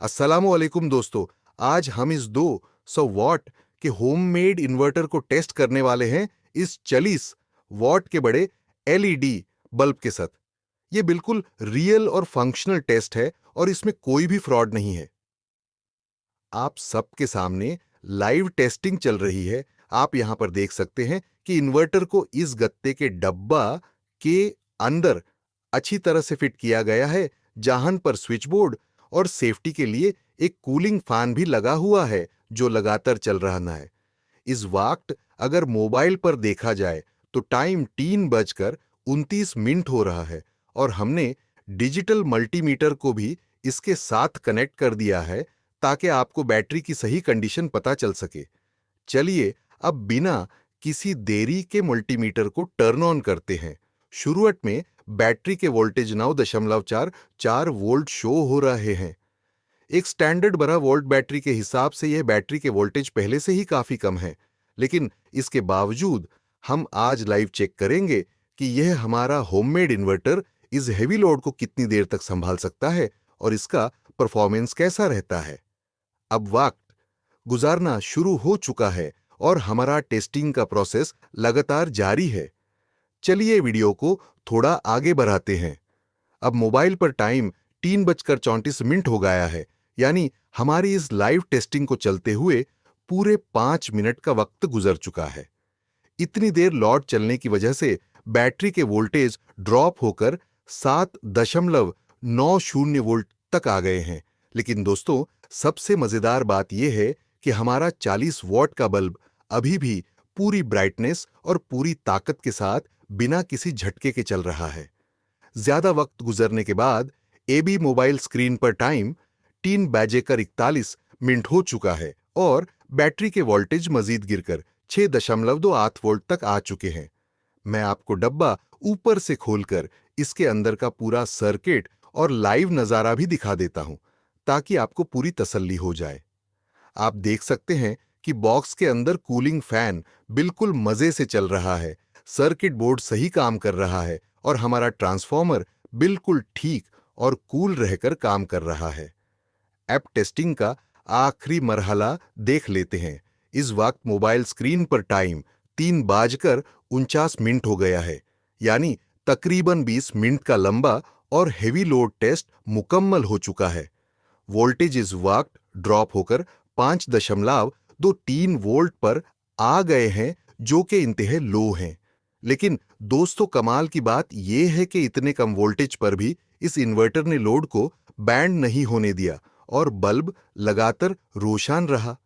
अस्सलामुअलैकुम दोस्तों। आज हम इस 200 वॉट के होममेड इन्वर्टर को टेस्ट करने वाले हैं इस 40 वॉट के बड़े एलईडी बल्ब के साथ। ये बिल्कुल रियल और फंक्शनल टेस्ट है और इसमें कोई भी फ्रॉड नहीं है। आप सबके सामने लाइव टेस्टिंग चल रही है। आप यहां पर देख सकते हैं कि इन्वर्टर को इस गत्ते के डब्बा के अंदर अच्छी तरह से फिट किया गया है, जहां पर स्विच बोर्ड और सेफ्टी के लिए एक कूलिंग फैन भी लगा हुआ है जो लगातार चल रहा है। इस वक्त अगर मोबाइल पर देखा जाए तो टाइम 3:29 हो रहा है और हमने डिजिटल मल्टीमीटर को भी इसके साथ कनेक्ट कर दिया है ताकि आपको बैटरी की सही कंडीशन पता चल सके। चलिए अब बिना किसी देरी के मल्टीमीटर को टर्न ऑन करते हैं। शुरुआत में बैटरी के वोल्टेज 9.44 वोल्ट शो हो रहे हैं। एक स्टैंडर्ड 12 वोल्ट बैटरी के हिसाब से यह बैटरी के वोल्टेज पहले से ही काफी कम है, लेकिन इसके बावजूद हम आज लाइव चेक करेंगे कि यह हमारा होममेड इन्वर्टर इस हेवी लोड को कितनी देर तक संभाल सकता है और इसका परफॉर्मेंस कैसा रहता है। अब वक्त गुजारना शुरू हो चुका है और हमारा टेस्टिंग का प्रोसेस लगातार जारी है। चलिए वीडियो को थोड़ा आगे बढ़ाते हैं। अब मोबाइल पर टाइम 3:34 हो गया है, यानी हमारी इस लाइव टेस्टिंग को चलते हुए पूरे 5 मिनट का वक्त गुजर चुका है। इतनी देर लोड चलने की वजह से बैटरी के वोल्टेज ड्रॉप होकर 7.90 वोल्ट तक आ गए हैं। लेकिन दोस्तों, सबसे मजेदार बात यह है कि हमारा 40 वॉट का बल्ब अभी भी पूरी ब्राइटनेस और पूरी ताकत के साथ बिना किसी झटके के चल रहा है। ज्यादा वक्त गुजरने के बाद एबी मोबाइल स्क्रीन पर टाइम 3:41 हो चुका है और बैटरी के वोल्टेज मजीद गिरकर 6.28 वोल्ट तक आ चुके हैं। मैं आपको डब्बा ऊपर से खोलकर इसके अंदर का पूरा सर्किट और लाइव नजारा भी दिखा देता हूं ताकि आपको पूरी तसल्ली हो जाए। आप देख सकते हैं कि बॉक्स के अंदर कूलिंग फैन बिल्कुल मजे से चल रहा है, सर्किट बोर्ड सही काम कर रहा है और हमारा ट्रांसफॉर्मर बिल्कुल ठीक और कूल रहकर काम कर रहा है। ऐप टेस्टिंग का आखिरी मरहला देख लेते हैं। इस वक्त मोबाइल स्क्रीन पर टाइम 3:49 हो गया है, यानी तकरीबन 20 मिनट का लंबा और हेवी लोड टेस्ट मुकम्मल हो चुका है। वोल्टेज इस वक्त ड्रॉप होकर 5.23 वोल्ट पर आ गए हैं, जो कि इंतहा लो हैं। लेकिन दोस्तों, कमाल की बात यह है कि इतने कम वोल्टेज पर भी इस इन्वर्टर ने लोड को बैंड नहीं होने दिया और बल्ब लगातार रोशन रहा।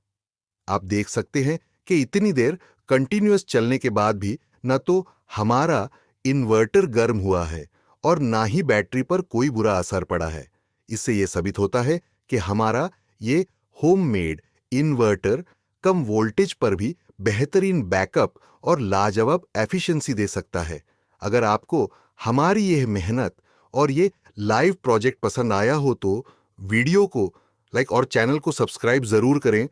आप देख सकते हैं कि इतनी देर कंटिन्यूअस चलने के बाद भी न तो हमारा इन्वर्टर गर्म हुआ है और ना ही बैटरी पर कोई बुरा असर पड़ा है। इससे यह साबित होता है कि हमारा ये होममेड इन्वर्टर कम वोल्टेज पर भी बेहतरीन बैकअप और लाजवाब एफिशिएंसी दे सकता है। अगर आपको हमारी यह मेहनत और ये लाइव प्रोजेक्ट पसंद आया हो तो वीडियो को लाइक और चैनल को सब्सक्राइब जरूर करें